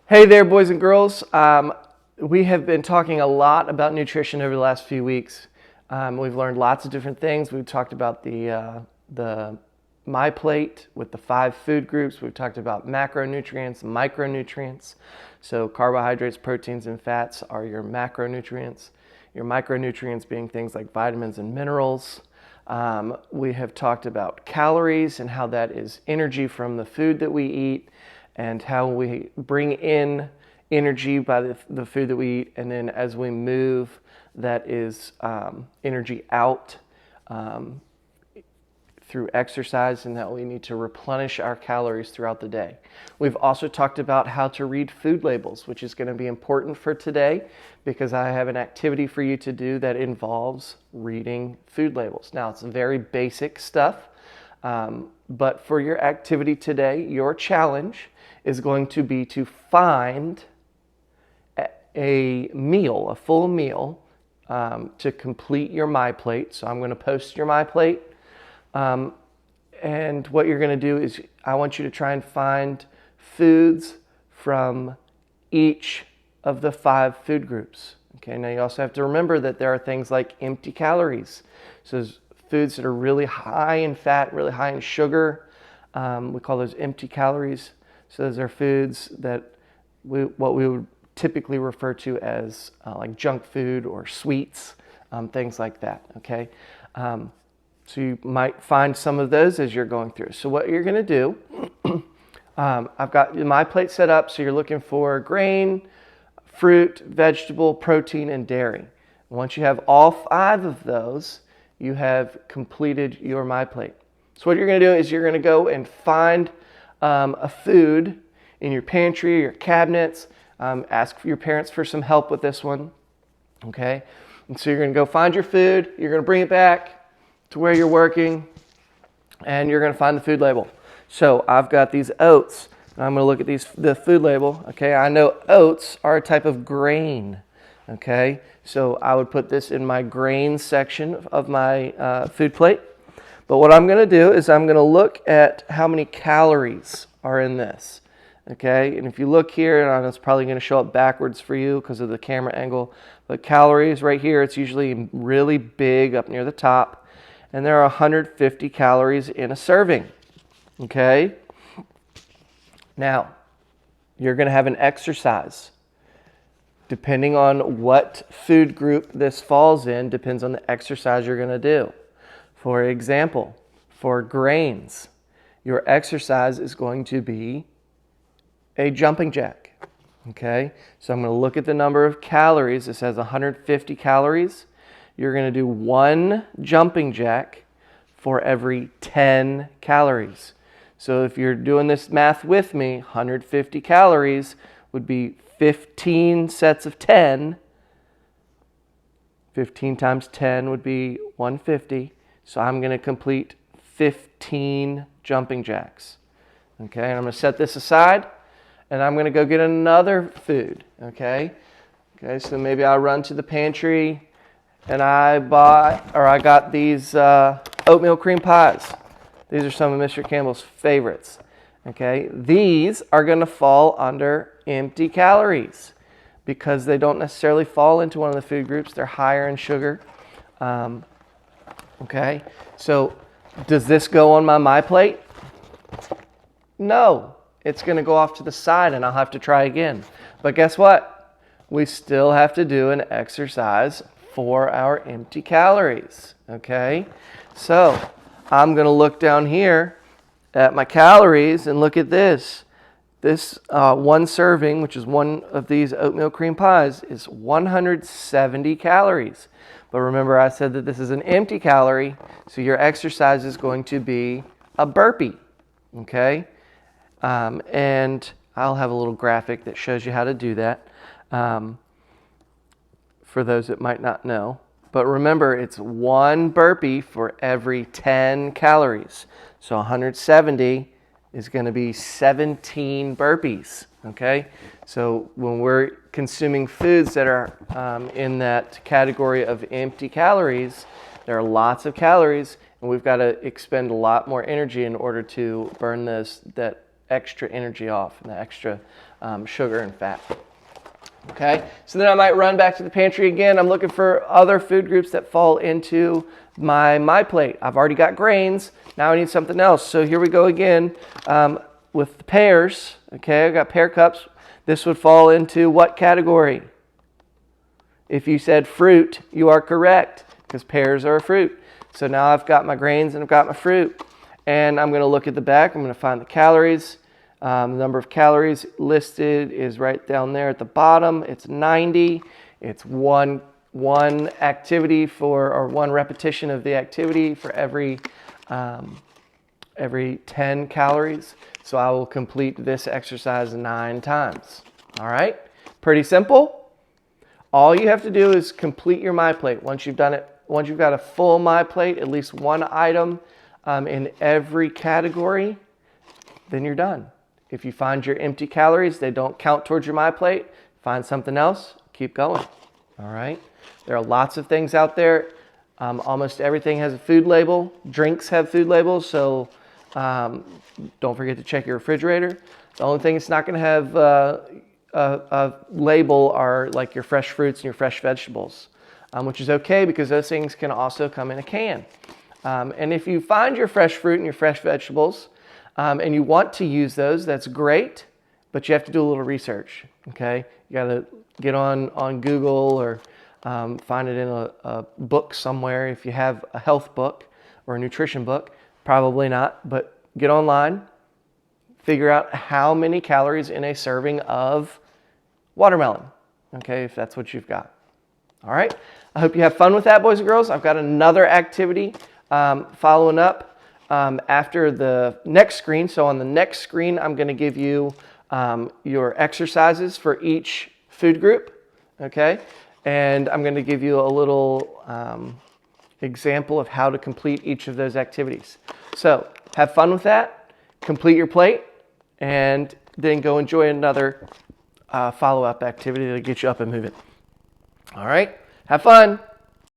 Hey there, boys and girls. We have been talking a lot about nutrition over the last few weeks. We've learned lots of different things. We've talked about the My Plate with the 5 food groups. We've talked about macronutrients, micronutrients. So carbohydrates, proteins, and fats are your macronutrients. Your micronutrients being things like vitamins and minerals. We have talked about calories and how that is energy from the food that we eat, and how we bring in energy by the food that we eat, and then as we move, that is energy out through exercise, and that we need to replenish our calories throughout the day. We've also talked about how to read food labels, which is going to be important for today because I have an activity for you to do that involves reading food labels. Now, it's very basic stuff, but for your activity today, your challenge is going to be to find a meal, a full meal, to complete your My Plate. So I'm going to post your My Plate. And what you're going to do is I want you to try and find foods from each of the 5 food groups. Okay, now you also have to remember that there are things like empty calories. So there's foods that are really high in fat, really high in sugar. We call those empty calories. So those are foods that what we would typically refer to as like junk food or sweets, things like that, okay? So you might find some of those as you're going through. So what you're gonna do, I've got My Plate set up, so you're looking for grain, fruit, vegetable, protein, and dairy. Once you have all 5 of those, you have completed your My Plate. So what you're gonna do is you're gonna go and find a food in your pantry, your cabinets. Ask your parents for some help with this one, okay? And so you're going to go find your food. You're going to bring it back to where you're working, and you're going to find the food label. So I've got these oats, and I'm going to look at the food label, okay? I know oats are a type of grain, okay? So I would put this in my grain section of my food plate. But what I'm going to do is I'm going to look at how many calories are in this, okay? And if you look here, and it's probably going to show up backwards for you because of the camera angle, but calories right here, it's usually really big up near the top, and there are 150 calories in a serving, okay? Now, you're going to have an exercise. Depending on what food group this falls in, depends on the exercise you're going to do. For example, for grains, your exercise is going to be a jumping jack, okay? So I'm going to look at the number of calories. It says 150 calories. You're going to do 1 jumping jack for every 10 calories. So if you're doing this math with me, 150 calories would be 15 sets of 10. 15 times 10 would be 150. So I'm going to complete 15 jumping jacks. Okay, and I'm going to set this aside, and I'm going to go get another food. Okay, so maybe I'll run to the pantry, and I got these oatmeal cream pies. These are some of Mr. Campbell's favorites. Okay, these are going to fall under empty calories because they don't necessarily fall into one of the food groups. They're higher in sugar. Okay, so does this go on my Plate? No, it's going to go off to the side and I'll have to try again. But guess what? We still have to do an exercise for our empty calories. Okay, so I'm going to look down here at my calories and look at this. This 1 serving, which is one of these oatmeal cream pies, is 170 calories. But remember, I said that this is an empty calorie, so your exercise is going to be a burpee, okay? And I'll have a little graphic that shows you how to do that for those that might not know. But remember, it's 1 burpee for every 10 calories. So 170 is going to be 17 burpees, okay? So when we're consuming foods that are in that category of empty calories, there are lots of calories, and we've got to expend a lot more energy in order to burn that extra energy off and the extra sugar and fat. Okay, so then I might run back to the pantry again. I'm looking for other food groups that fall into my plate. I've already got grains. Now I need something else. So here we go again with the pears. Okay, I got pear cups. This would fall into what category? If you said fruit, you are correct because pears are a fruit. So now I've got my grains and I've got my fruit. And I'm going to look at the back. I'm going to find the calories. The number of calories listed is right down there at the bottom. It's 90. It's one activity or one repetition of the activity for every 10 calories. So I will complete this exercise 9 times. All right, pretty simple. All you have to do is complete your My Plate. Once you've done it, once you've got a full My Plate, at least one item in every category, then you're done. If you find your empty calories, they don't count towards your My Plate, find something else, keep going. All right. There are lots of things out there. Almost everything has a food label. Drinks have food labels, so don't forget to check your refrigerator. The only thing it's not going to have a label are like your fresh fruits and your fresh vegetables, which is okay because those things can also come in a can. And if you find your fresh fruit and your fresh vegetables, and you want to use those, that's great, but you have to do a little research, okay? You got to get on Google or find it in a book somewhere. If you have a health book or a nutrition book, probably not, but get online, figure out how many calories in a serving of watermelon, okay, if that's what you've got. All right, I hope you have fun with that, boys and girls. I've got another activity following up after the next screen. So on the next screen, I'm going to give you your exercises for each food group, okay? And I'm going to give you a little example of how to complete each of those activities. So have fun with that, complete your plate, and then go enjoy another follow-up activity to get you up and moving. All right, have fun.